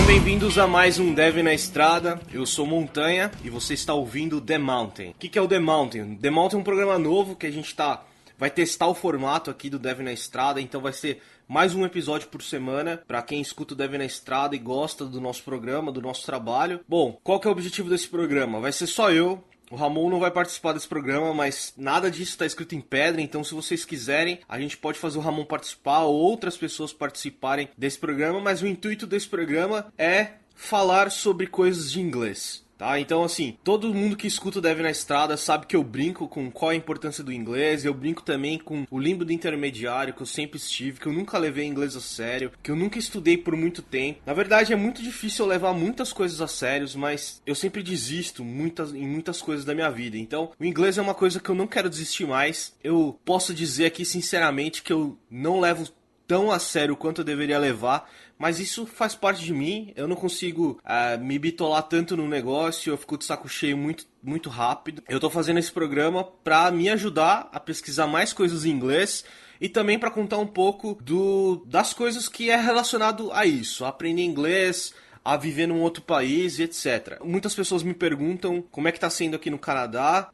Bem-vindos a mais um Dev na Estrada. Eu sou Montanha e você está ouvindo The Mountain. O que é o The Mountain? The Mountain é um programa novo que a gente vai testar o formato aqui do Dev na Estrada, então vai ser mais um episódio por semana para quem escuta o Dev na Estrada e gosta do nosso programa, do nosso trabalho. Bom, qual que é o objetivo desse programa? Vai ser só eu. O Ramon não vai participar desse programa, mas nada disso está escrito em pedra, então se vocês quiserem, a gente pode fazer o Ramon participar ou outras pessoas participarem desse programa, mas o intuito desse programa é falar sobre coisas de inglês. Tá? Então, assim, todo mundo que escuta o Dev na Estrada sabe que eu brinco com qual é a importância do inglês, eu brinco também com o limbo do intermediário que eu sempre estive, que eu nunca levei inglês a sério, que eu nunca estudei por muito tempo. Na verdade, é muito difícil eu levar muitas coisas a sério, mas eu sempre desisto em muitas coisas da minha vida. Então, o inglês é uma coisa que eu não quero desistir mais. Eu posso dizer aqui, sinceramente, que eu não levo tão a sério quanto eu deveria levar, mas isso faz parte de mim. Eu não consigo me bitolar tanto no negócio, eu fico de saco cheio muito rápido. Eu tô fazendo esse programa pra me ajudar a pesquisar mais coisas em inglês e também pra contar um pouco das coisas que é relacionado a isso, a aprender inglês, a viver num outro país e etc. Muitas pessoas me perguntam como é que tá sendo aqui no Canadá.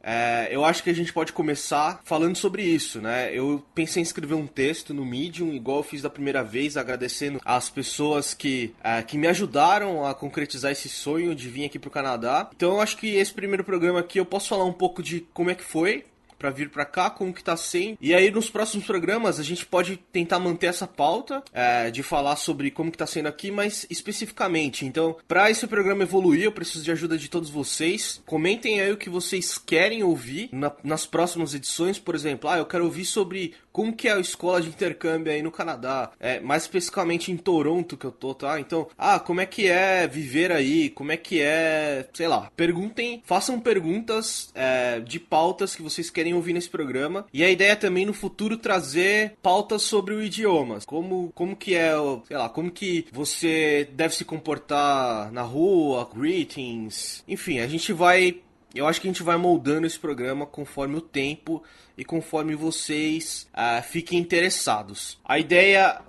Eu acho que a gente pode começar falando sobre isso, né? Eu pensei em escrever um texto no Medium, igual eu fiz da primeira vez, agradecendo às pessoas que me ajudaram a concretizar esse sonho de vir aqui pro Canadá. Então eu acho que esse primeiro programa aqui eu posso falar um pouco de como é que foi pra vir pra cá, como que tá sendo. E aí nos próximos programas a gente pode tentar manter essa pauta de falar sobre como que tá sendo aqui, mas especificamente. Então, pra esse programa evoluir, eu preciso de ajuda de todos vocês. Comentem aí o que vocês querem ouvir nas próximas edições. Por exemplo, eu quero ouvir sobre como que é a escola de intercâmbio aí no Canadá, mais especificamente em Toronto que eu tô, tá? Então, como é que é viver aí, como é que é, sei lá. Façam perguntas de pautas que vocês querem ouvir nesse programa. E a ideia é também no futuro trazer pautas sobre o idioma. Como que é, sei lá, como que você deve se comportar na rua, greetings. Enfim, eu acho que a gente vai moldando esse programa conforme o tempo e conforme vocês fiquem interessados. A ideia,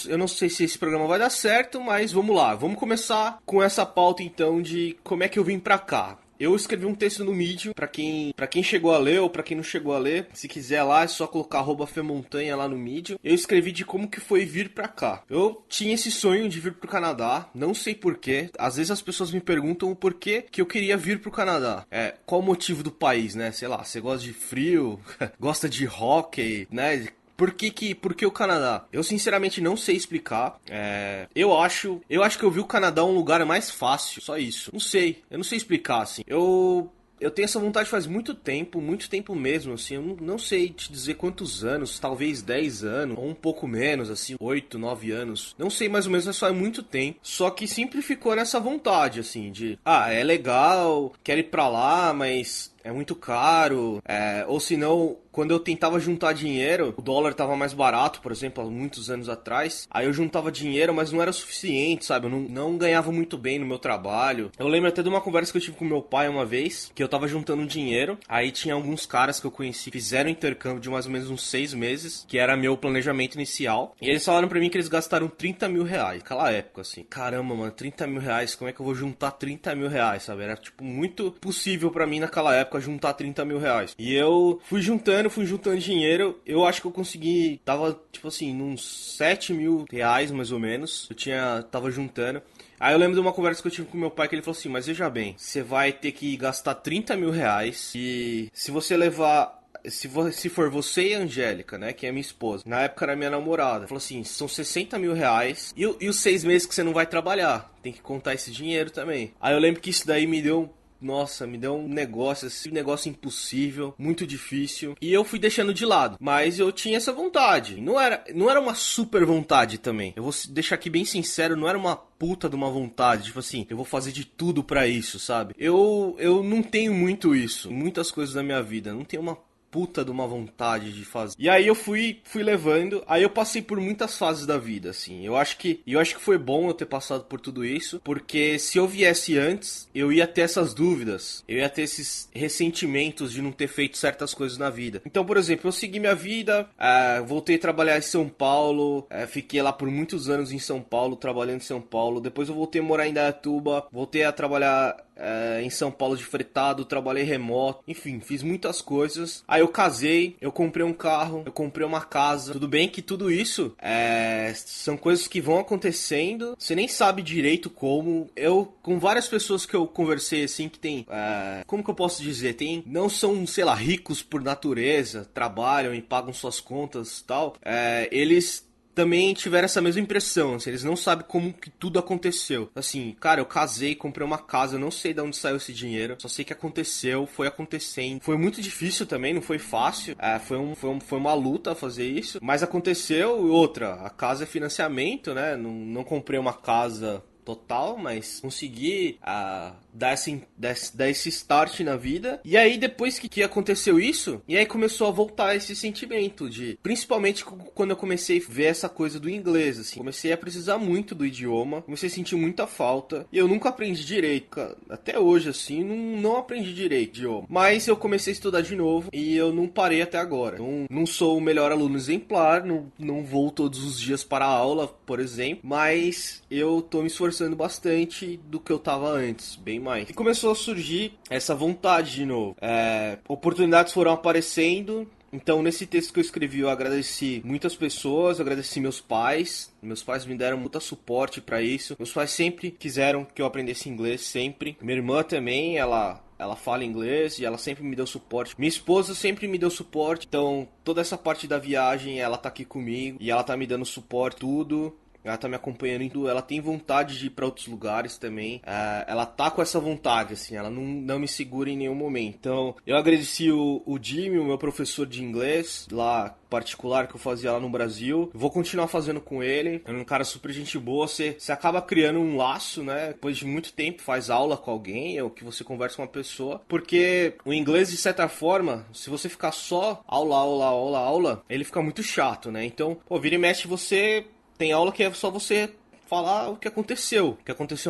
eu não sei se esse programa vai dar certo, mas vamos lá. Vamos começar com essa pauta então de como é que eu vim pra cá. Eu escrevi um texto no Medium, pra quem chegou a ler ou pra quem não chegou a ler, se quiser lá é só colocar @femontanha lá no Medium. Eu escrevi de como que foi vir pra cá. Eu tinha esse sonho de vir pro Canadá, não sei porquê. Às vezes as pessoas me perguntam o porquê que eu queria vir pro Canadá. Qual o motivo do país, né? Sei lá, você gosta de frio, gosta de hockey, né? Por que o Canadá? Eu sinceramente não sei explicar. Eu acho que eu vi o Canadá um lugar mais fácil. Só isso. Eu não sei explicar, assim. Eu tenho essa vontade faz muito tempo mesmo, assim. Eu não sei te dizer quantos anos, talvez 10 anos, ou um pouco menos, assim, 8, 9 anos. Não sei mais ou menos, mas faz muito tempo. Só que sempre ficou nessa vontade, assim, de... é legal, quero ir pra lá, mas é muito caro. Ou senão, quando eu tentava juntar dinheiro, o dólar tava mais barato, por exemplo, há muitos anos atrás. Aí eu juntava dinheiro, mas não era suficiente, sabe? Eu não ganhava muito bem no meu trabalho. Eu lembro até de uma conversa que eu tive com meu pai uma vez, que eu tava juntando dinheiro. Aí tinha alguns caras que eu conheci, fizeram intercâmbio de mais ou menos uns 6 meses, que era meu planejamento inicial. E eles falaram pra mim que eles gastaram 30 mil reais naquela época, assim. Caramba, mano, 30 mil reais, como é que eu vou juntar 30 mil reais, sabe? Era, tipo, muito possível pra mim naquela época juntar 30 mil reais. E eu fui juntando dinheiro. Eu acho que eu consegui, tava tipo assim, uns 7 mil reais mais ou menos. Tava juntando. Aí eu lembro de uma conversa que eu tive com meu pai, que ele falou assim: mas veja bem, você vai ter que gastar 30 mil reais e se você levar... Se for você e a Angélica, né, que é minha esposa, na época era minha namorada, falou assim, são 60 mil reais e os 6 meses que você não vai trabalhar, tem que contar esse dinheiro também. Aí eu lembro que isso daí me deu um negócio, assim, um negócio impossível, muito difícil. E eu fui deixando de lado. Mas eu tinha essa vontade. Não era uma super vontade também. Eu vou deixar aqui bem sincero, não era uma puta de uma vontade. Tipo assim, eu vou fazer de tudo pra isso, sabe? Eu não tenho muito isso. Em muitas coisas da minha vida. Não tenho uma puta de uma vontade de fazer. E aí eu fui levando, aí eu passei por muitas fases da vida, assim. Eu acho que foi bom eu ter passado por tudo isso, porque se eu viesse antes, eu ia ter essas dúvidas, eu ia ter esses ressentimentos de não ter feito certas coisas na vida. Então, por exemplo, eu segui minha vida, voltei a trabalhar em São Paulo, fiquei lá por muitos anos em São Paulo, trabalhando em São Paulo. Depois eu voltei a morar em Indaiatuba, voltei a trabalhar em São Paulo de fretado, trabalhei remoto, enfim, fiz muitas coisas. Aí eu casei, eu comprei um carro, eu comprei uma casa. Tudo bem que tudo isso são coisas que vão acontecendo, você nem sabe direito como. Eu, com várias pessoas que eu conversei assim, que tem, como que eu posso dizer, não são, sei lá, ricos por natureza, trabalham e pagam suas contas e tal, eles também tiveram essa mesma impressão, assim, eles não sabem como que tudo aconteceu. Assim, cara, eu casei, comprei uma casa, eu não sei de onde saiu esse dinheiro, só sei que aconteceu, foi acontecendo. Foi muito difícil também, não foi fácil, foi uma luta fazer isso, mas aconteceu. E outra, a casa é financiamento, né, não comprei uma casa total, mas consegui dar esse start na vida. E aí depois que aconteceu isso, e aí começou a voltar esse sentimento de, principalmente quando eu comecei a ver essa coisa do inglês, assim, comecei a precisar muito do idioma, comecei a sentir muita falta, e eu nunca aprendi direito, até hoje assim, não aprendi direito idioma, mas eu comecei a estudar de novo e eu não parei até agora. Não sou o melhor aluno exemplar, não vou todos os dias para a aula, por exemplo, mas eu tô me esforçando bastante do que eu tava antes, bem mais. E começou a surgir essa vontade de novo. Oportunidades foram aparecendo. Então, nesse texto que eu escrevi, eu agradeci muitas pessoas, eu agradeci meus pais. Meus pais me deram muito suporte pra isso. Meus pais sempre quiseram que eu aprendesse inglês, sempre. Minha irmã também, ela fala inglês e ela sempre me deu suporte. Minha esposa sempre me deu suporte. Então, toda essa parte da viagem, ela tá aqui comigo e ela tá me dando suporte, tudo. Ela tá me acompanhando em tudo, ela tem vontade de ir pra outros lugares também. Ela tá com essa vontade, assim, ela não me segura em nenhum momento. Então, eu agradeci o Jimmy, o meu professor de inglês, lá particular que eu fazia lá no Brasil. Vou continuar fazendo com ele. É um cara super gente boa. Você acaba criando um laço, né? Depois de muito tempo, faz aula com alguém, ou que você conversa com uma pessoa. Porque o inglês, de certa forma, se você ficar só aula, ele fica muito chato, né? Então, vira e mexe, você tem aula que é só você falar o que aconteceu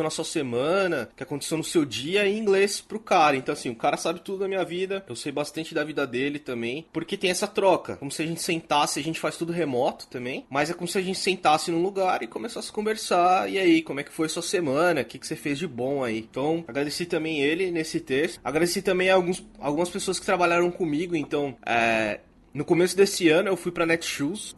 na sua semana, o que aconteceu no seu dia em inglês pro cara. Então, assim, o cara sabe tudo da minha vida, eu sei bastante da vida dele também, porque tem essa troca. Como se a gente sentasse, a gente faz tudo remoto também, mas é como se a gente sentasse num lugar e começasse a conversar. E aí, como é que foi sua semana? O que você fez de bom aí? Então, agradeci também ele nesse texto. Agradeci também algumas pessoas que trabalharam comigo. Então, no começo desse ano eu fui pra Netshoes,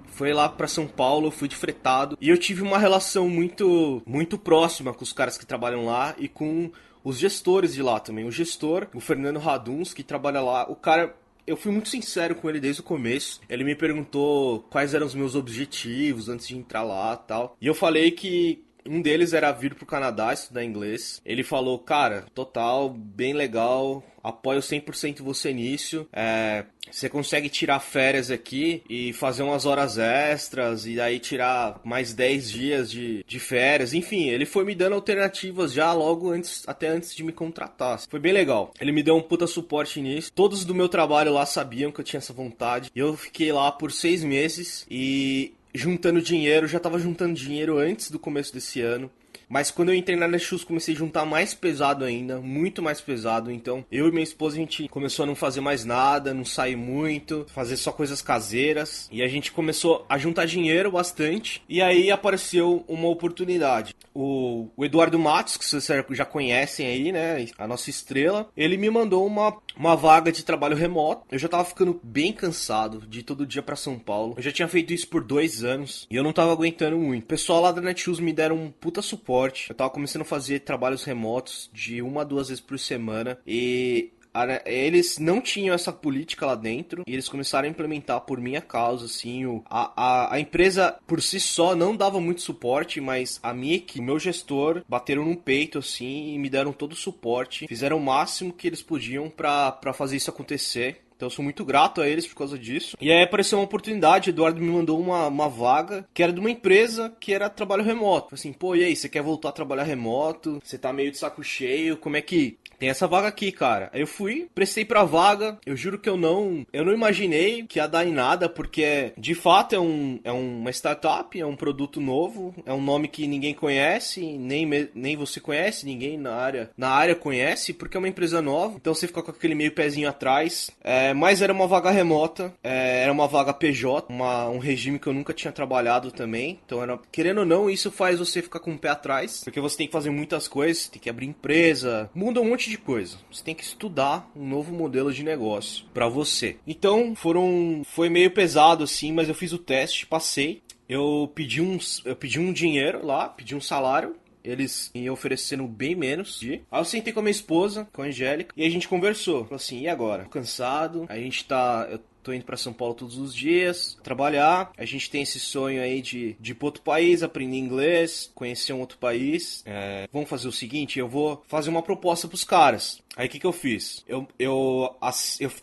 fui lá pra São Paulo, fui de fretado, e eu tive uma relação muito, muito próxima com os caras que trabalham lá e com os gestores de lá também. O gestor, o Fernando Raduns, que trabalha lá, o cara, eu fui muito sincero com ele desde o começo. Ele me perguntou quais eram os meus objetivos antes de entrar lá e tal, e eu falei que um deles era vir pro Canadá estudar inglês. Ele falou, cara, total, bem legal, apoio 100% você nisso. Você consegue tirar férias aqui e fazer umas horas extras e aí tirar mais 10 dias de férias. Enfim, ele foi me dando alternativas já logo até antes de me contratar. Foi bem legal. Ele me deu um puta suporte nisso. Todos do meu trabalho lá sabiam que eu tinha essa vontade. E eu fiquei lá por 6 meses e juntando dinheiro, já tava juntando dinheiro antes do começo desse ano. Mas quando eu entrei na Netshoes, comecei a juntar mais pesado ainda, muito mais pesado. Então, eu e minha esposa, a gente começou a não fazer mais nada, não sair muito, fazer só coisas caseiras. E a gente começou a juntar dinheiro bastante. E aí apareceu uma oportunidade. O Eduardo Matos, que vocês já conhecem aí, né, a nossa estrela, ele me mandou uma vaga de trabalho remoto. Eu já tava ficando bem cansado de ir todo dia pra São Paulo. Eu já tinha feito isso por 2 anos e eu não tava aguentando muito. O pessoal lá da Netshoes me deram um puta suporte. Eu tava começando a fazer trabalhos remotos de 1 a 2 vezes por semana e eles não tinham essa política lá dentro e eles começaram a implementar por minha causa, assim. A empresa por si só não dava muito suporte, mas a minha equipe, o meu gestor, bateram no peito, assim, e me deram todo o suporte. Fizeram o máximo que eles podiam pra fazer isso acontecer. Então eu sou muito grato a eles por causa disso. E aí apareceu uma oportunidade, o Eduardo me mandou uma vaga que era de uma empresa que era trabalho remoto. Falei assim, pô, e aí, você quer voltar a trabalhar remoto? Você tá meio de saco cheio, como é que... Tem essa vaga aqui, cara. Aí eu fui, prestei pra vaga. Eu juro que eu não imaginei que ia dar em nada, porque de fato é uma startup, é um produto novo, é um nome que ninguém conhece, nem você conhece, ninguém na área conhece, porque é uma empresa nova. Então você fica com aquele meio pezinho atrás. Mas era uma vaga remota, era uma vaga PJ, um regime que eu nunca tinha trabalhado também. Então, querendo ou não, isso faz você ficar com o pé atrás, porque você tem que fazer muitas coisas, tem que abrir empresa, muda um monte de coisa. Você tem que estudar um novo modelo de negócio pra você. Então, foi meio pesado assim, mas eu fiz o teste, passei. Eu pedi um dinheiro lá, pedi um salário. Eles me oferecendo bem menos. Aí eu sentei com a minha esposa, com a Angélica, e a gente conversou. Falei assim, e agora? Tô cansado, eu tô indo pra São Paulo todos os dias, trabalhar. A gente tem esse sonho aí de ir pra outro país, aprender inglês, conhecer um outro país. Vamos fazer o seguinte, eu vou fazer uma proposta pros caras. Aí o que eu fiz? Eu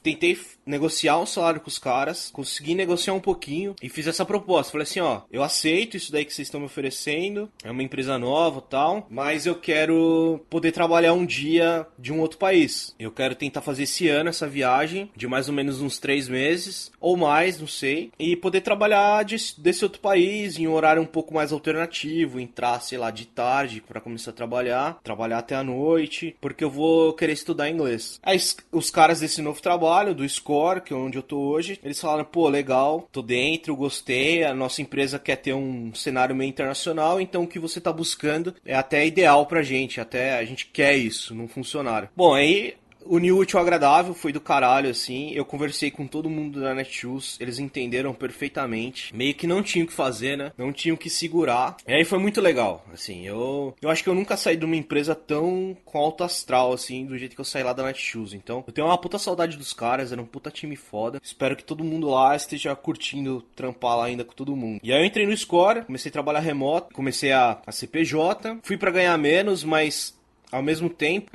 tentei negociar um salário com os caras, consegui negociar um pouquinho e fiz essa proposta. Falei assim, ó, eu aceito isso daí que vocês estão me oferecendo, é uma empresa nova e tal, mas eu quero poder trabalhar um dia de um outro país. Eu quero tentar fazer esse ano essa viagem de mais ou menos uns 3 meses, ou mais, não sei, e poder trabalhar desse outro país em um horário um pouco mais alternativo, entrar, sei lá, de tarde pra começar a trabalhar até a noite, porque eu vou querer estudar inglês. Aí os caras desse novo trabalho, do Score, que é onde eu tô hoje, eles falaram, pô, legal, tô dentro, gostei, a nossa empresa quer ter um cenário meio internacional, então o que você tá buscando é até ideal pra gente, até a gente quer isso num funcionário. Bom, aí... Uniu o útil ao agradável, foi do caralho, assim. Eu conversei com todo mundo da Netshoes, eles entenderam perfeitamente. Meio que não tinham o que fazer, né? Não tinham o que segurar. E aí foi muito legal, assim. Eu acho que eu nunca saí de uma empresa tão com alto astral, assim, do jeito que eu saí lá da Netshoes. Então, eu tenho uma puta saudade dos caras, era um puta time foda. Espero que todo mundo lá esteja curtindo trampar lá ainda com todo mundo. E aí eu entrei no Score, comecei a trabalhar remoto, comecei a CPJ. Fui pra ganhar menos, mas... Ao mesmo tempo,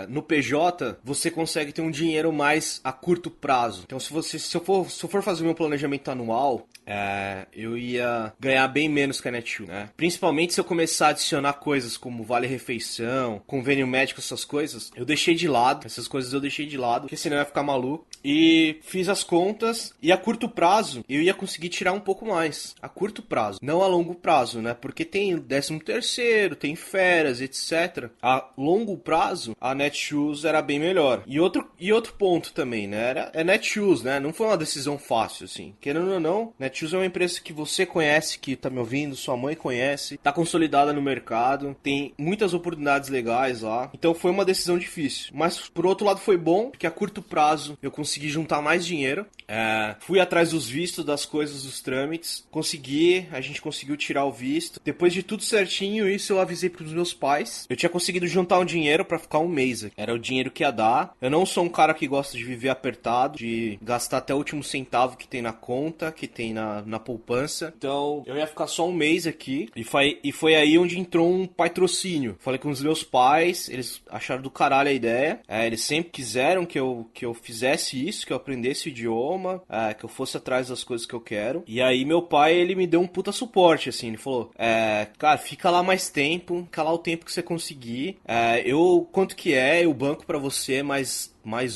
no PJ, você consegue ter um dinheiro mais a curto prazo. Então, se eu for fazer o meu planejamento anual, eu ia ganhar bem menos que a Netshoes, né? Principalmente se eu começar a adicionar coisas como vale-refeição, convênio médico, essas coisas, eu deixei de lado. Essas coisas eu deixei de lado, porque senão eu ia ficar maluco. E fiz as contas, e a curto prazo, eu ia conseguir tirar um pouco mais. A curto prazo, não a longo prazo, né? Porque tem 13º, tem férias, etc. A longo prazo, a Netshoes era bem melhor. E outro ponto também, né? É Netshoes, né? Não foi uma decisão fácil, assim. Querendo ou não, Netshoes é uma empresa que você conhece, que tá me ouvindo, sua mãe conhece, tá consolidada no mercado, tem muitas oportunidades legais lá. Então foi uma decisão difícil. Mas por outro lado foi bom, porque a curto prazo eu consegui juntar mais dinheiro. Fui atrás dos vistos, das coisas, dos trâmites. A gente conseguiu tirar o visto. Depois de tudo certinho, isso eu avisei pros meus pais. Eu tinha conseguido juntar um dinheiro pra ficar um mês. Era o dinheiro que ia dar. Eu não sou um cara que gosta de viver apertado, de gastar até o último centavo que tem na conta, que tem na poupança. Então, eu ia ficar só um mês aqui. E foi aí onde entrou um patrocínio. Falei com os meus pais, eles acharam do caralho a ideia. Eles sempre quiseram que eu fizesse isso, que eu aprendesse o idioma, que eu fosse atrás das coisas que eu quero. E aí meu pai, ele me deu um puta suporte, assim. Ele falou, cara, fica lá mais tempo, fica lá o tempo que você conseguir. Quanto que eu banco pra você, mais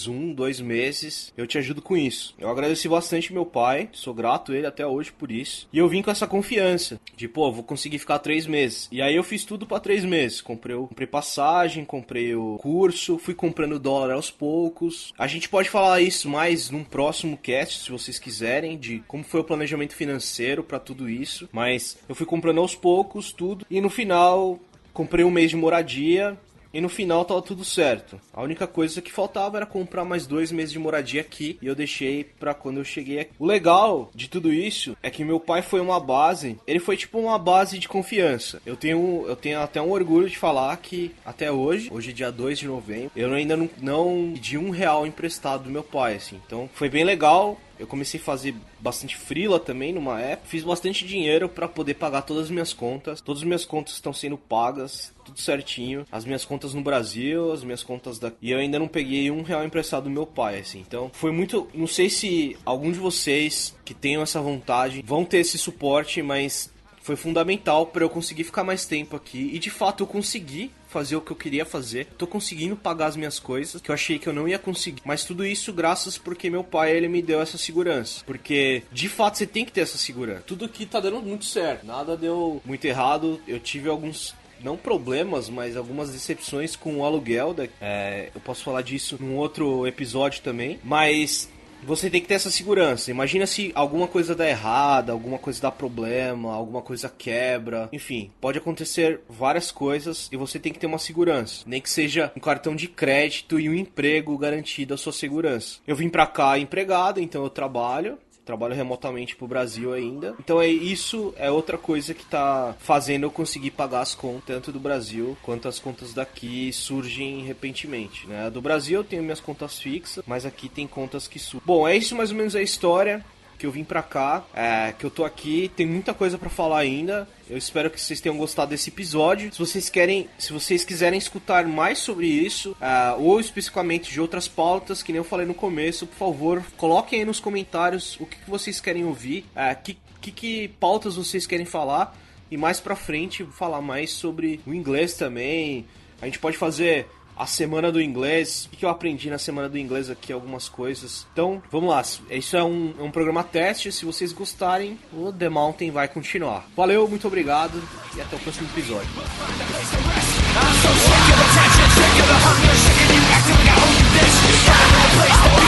1, 2 meses, eu te ajudo com isso. Eu agradeci bastante meu pai, sou grato a ele até hoje por isso. E eu vim com essa confiança, de vou conseguir ficar 3 meses. E aí eu fiz tudo pra 3 meses. Comprei passagem, comprei o curso, fui comprando dólar aos poucos. A gente pode falar isso mais num próximo cast, se vocês quiserem, de como foi o planejamento financeiro pra tudo isso. Mas eu fui comprando aos poucos tudo, e no final comprei um mês de moradia. E no final tava tudo certo. A única coisa que faltava era comprar mais 2 meses de moradia aqui. E eu deixei pra quando eu cheguei aqui. O legal de tudo isso é que meu pai foi uma base. Ele foi tipo uma base de confiança. Eu tenho até um orgulho de falar que até hoje dia 2 de novembro, eu ainda não pedi R$1 emprestado do meu pai, assim. Então foi bem legal. eu comecei a fazer bastante freela também numa época. Fiz bastante dinheiro pra poder pagar todas as minhas contas. Todas as minhas contas estão sendo pagas, tudo certinho. As minhas contas no Brasil, as minhas contas daqui. E eu ainda não peguei R$1 emprestado do meu pai, assim. Então, foi muito... Não sei se algum de vocês que tenham essa vontade vão ter esse suporte, mas foi fundamental para eu conseguir ficar mais tempo aqui. E de fato eu consegui fazer o que eu queria fazer. Tô conseguindo pagar as minhas coisas, que eu achei que eu não ia conseguir. Mas tudo isso graças porque meu pai, ele me deu essa segurança. Porque, de fato, você tem que ter essa segurança. Tudo aqui tá dando muito certo. Nada deu muito errado. Eu tive alguns... não problemas, mas algumas decepções com o aluguel. Eu posso falar disso num outro episódio também. Mas você tem que ter essa segurança. Imagina se alguma coisa dá errada, alguma coisa dá problema, alguma coisa quebra. Enfim, pode acontecer várias coisas e você tem que ter uma segurança. Nem que seja um cartão de crédito e um emprego garantido a sua segurança. Eu vim pra cá empregado, então eu trabalho remotamente pro Brasil ainda. Então isso é outra coisa que tá fazendo eu conseguir pagar as contas, tanto do Brasil quanto as contas daqui surgem repentinamente, né? Do Brasil eu tenho minhas contas fixas, mas aqui tem contas que surgem. Bom, é isso mais ou menos a história. Que eu vim pra cá, que eu tô aqui, tem muita coisa pra falar ainda. Eu espero que vocês tenham gostado desse episódio. Se vocês quiserem escutar mais sobre isso, ou especificamente de outras pautas, que nem eu falei no começo, por favor, coloquem aí nos comentários o que vocês querem ouvir, que pautas vocês querem falar, e mais pra frente falar mais sobre o inglês também. A gente pode fazer a semana do inglês, o que eu aprendi na semana do inglês aqui, algumas coisas. Então, vamos lá, isso é um programa teste, se vocês gostarem, o The Mountain vai continuar. Valeu, muito obrigado e até o próximo episódio. I'm so sick of attention, sick of the hunger, sick of you acting like I owe you this. You're in a place to be.